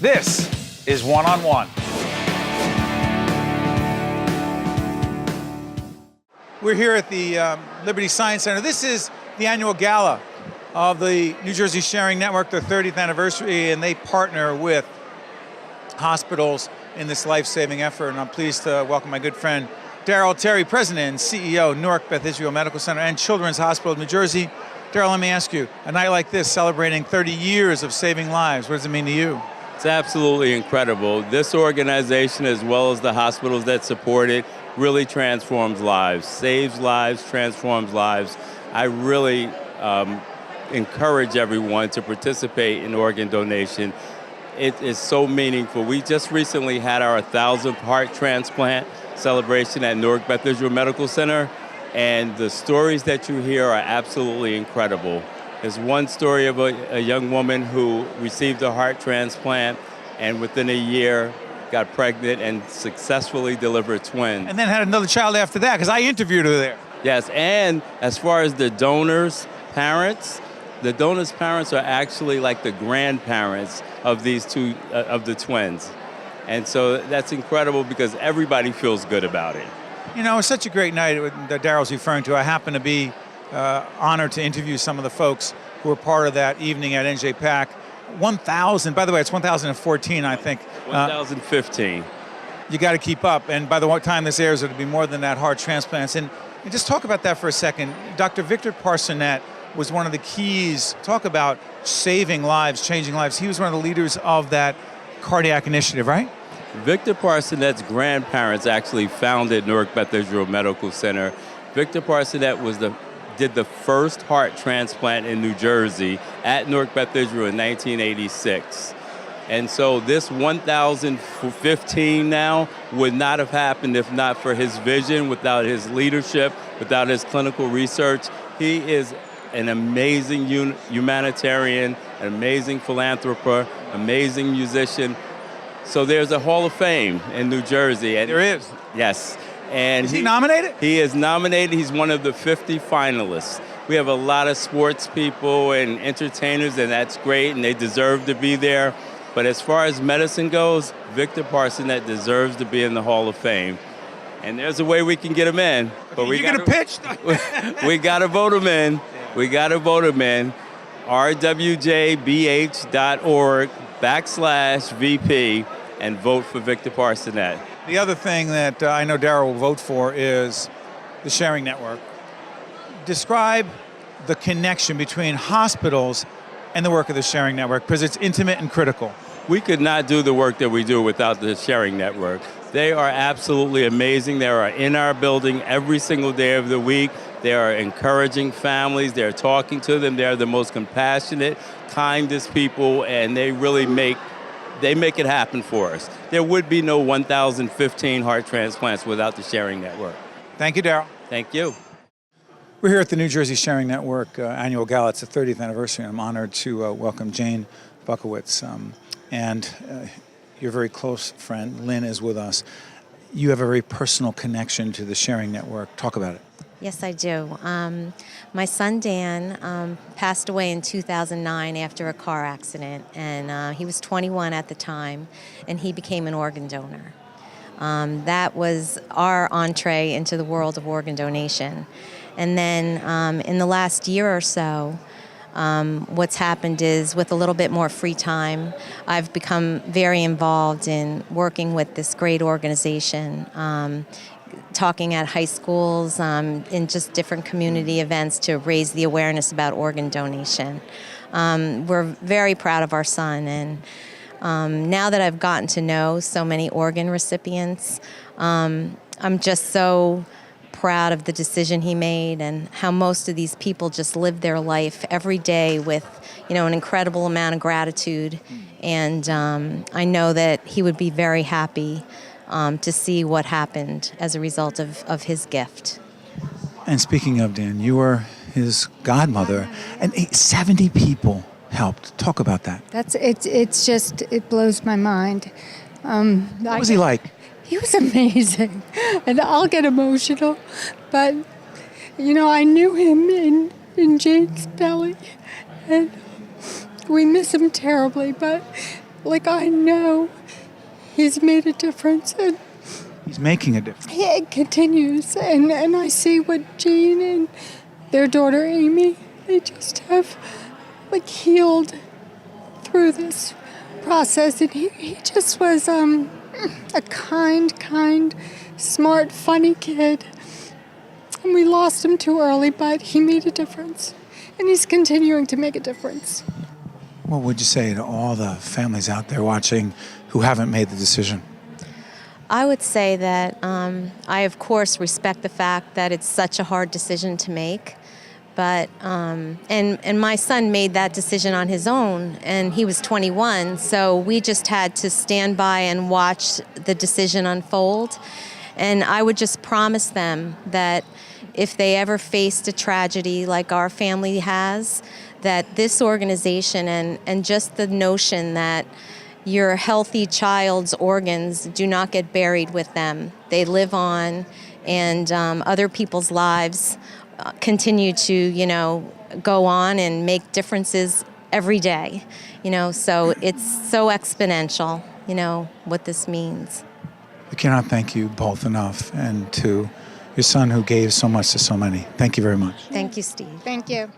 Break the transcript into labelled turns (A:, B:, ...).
A: This is One on One. We're here at the Liberty Science Center. This is the annual gala of the New Jersey Sharing Network, their 30th anniversary, and they partner with hospitals in this life-saving effort. And I'm pleased to welcome my good friend, Darrell Terry, President and CEO, Newark Beth CEO Medical Center and Children's Hospital of New Jersey. Darrell, let me ask you, a night like this, celebrating 30 years of saving lives, what does it mean to you?
B: It's absolutely incredible. This organization, as well as the hospitals that support it, really transforms lives, saves lives, transforms lives. I really encourage everyone to participate in organ donation. It is so meaningful. We just recently had our 1,000th heart transplant celebration at Newark Beth CEO Medical Center, and the stories that you hear are absolutely incredible. There's one story of a young woman who received a heart transplant and within a year got pregnant and successfully delivered twins.
A: And then had another child after that, because I interviewed her there.
B: Yes, and as far as the donors' parents are actually like the grandparents of these two, of the twins. And so that's incredible because everybody feels good about it.
A: You know, it's such a great night that Darrell's referring to. I happen to be honored to interview some of the folks who were part of that evening at NJPAC. 1,000, by the way, it's 1,014, I think.
B: 1,015.
A: You got to keep up. And by the time this airs, it'll be more than that, heart transplants. And just talk about that for a second. Dr. Victor Parsonet was one of the keys. Talk about saving lives, changing lives. He was one of the leaders of that cardiac initiative, right?
B: Victor Parsonet's grandparents actually founded Newark Beth CEO Medical Center. Victor Parsonet did the first heart transplant in New Jersey at Newark Beth CEO in 1986. And so this 1,015 now would not have happened if not for his vision, without his leadership, without his clinical research. He is an amazing humanitarian, an amazing philanthropist, amazing musician. So there's a Hall of Fame in New Jersey. And
A: there is?
B: Yes. And
A: is he nominated?
B: He is nominated. He's one of the 50 finalists. We have a lot of sports people and entertainers, and that's great, and they deserve to be there. But as far as medicine goes, Victor Parsonet deserves to be in the Hall of Fame. And there's a way we can get him in.
A: But you're going to pitch?
B: We got to vote him in. We got to vote him in. RWJBH.org/VP and vote for Victor Parsonet.
A: The other thing that I know Darrell will vote for is the Sharing Network. Describe the connection between hospitals and the work of the Sharing Network, because it's intimate and critical.
B: We could not do the work that we do without the Sharing Network. They are absolutely amazing. They are in our building every single day of the week. They are encouraging families. They're talking to them. They're the most compassionate, kindest people, and they really make it happen for us. There would be no 1,015 heart transplants without the Sharing Network.
A: Thank you, Darrell.
B: Thank you.
A: We're here at the New Jersey Sharing Network annual gala. It's the 30th anniversary, and I'm honored to welcome Jane Buckowitz. And your very close friend, Lynn, is with us. You have a very personal connection to the Sharing Network. Talk about it.
C: Yes, I do. My son, Dan, passed away in 2009 after a car accident, and he was 21 at the time, and he became an organ donor. That was our entree into the world of organ donation. And then in the last year or so, what's happened is, with a little bit more free time, I've become very involved in working with this great organization, talking at high schools, in just different community events to raise the awareness about organ donation. We're very proud of our son, and now that I've gotten to know so many organ recipients, I'm just so proud of the decision he made and how most of these people just live their life every day with, an incredible amount of gratitude. And I know that he would be very happy to see what happened as a result of his gift.
A: And speaking of Dan, you were his godmother, and 70 people helped. Talk about that.
D: It blows my mind.
A: What was he like?
D: He was amazing, and I'll get emotional, but I knew him in Jane's belly, and we miss him terribly, but like I know he's made a difference, and
A: He's making a difference.
D: it continues. And I see what Jean and their daughter Amy, they just have like healed through this process. And he just was a kind, smart, funny kid. And we lost him too early, but he made a difference. And he's continuing to make a difference.
A: What would you say to all the families out there watching who haven't made the decision?
C: I would say that I, of course, respect the fact that it's such a hard decision to make. But, and my son made that decision on his own, and he was 21, so we just had to stand by and watch the decision unfold. And I would just promise them that if they ever faced a tragedy like our family has, that this organization and just the notion that your healthy child's organs do not get buried with them. They live on, and other people's lives continue to, go on and make differences every day. So it's so exponential, what this means.
A: We cannot thank you both enough, and to your son who gave so much to so many. Thank you very much.
C: Thank you, Steve.
D: Thank you.